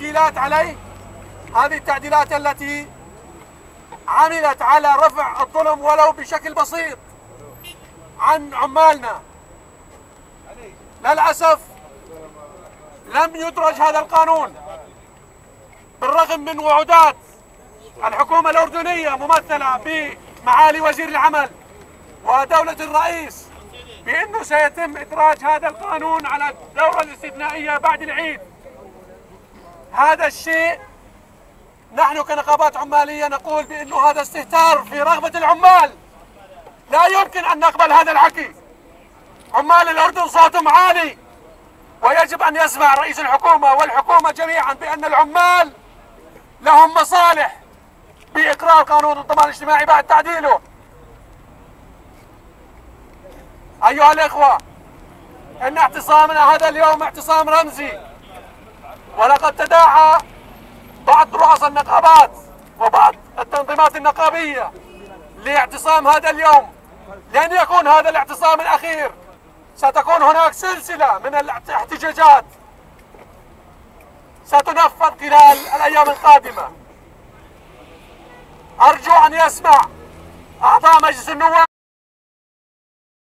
تعديلات عليه. هذه التعديلات التي عملت على رفع الظلم ولو بشكل بسيط عن عمالنا. للأسف لم يدرج هذا القانون بالرغم من وعودات الحكومة الأردنية ممثلة بمعالي وزير العمل ودولة الرئيس بأنه سيتم إدراج هذا القانون على الدورة الاستثنائية بعد العيد. هذا الشيء نحن كنقابات عمالية نقول بأنه هذا استهتار في رغبة العمال. لا يمكن أن نقبل هذا الحكي. عمال الأردن صوتهم عالي، ويجب أن يسمع رئيس الحكومة والحكومة جميعا بأن العمال لهم مصالح بإقرار قانون الضمان الاجتماعي بعد تعديله. أيها الإخوة، إن اعتصامنا هذا اليوم اعتصام رمزي، ولقد تداعى بعض رؤساء النقابات وبعض التنظيمات النقابية لاعتصام هذا اليوم. لن يكون هذا الاعتصام الأخير، ستكون هناك سلسلة من الاحتجاجات ستنفذ خلال الأيام القادمة. أرجو أن يسمع أعضاء مجلس النواب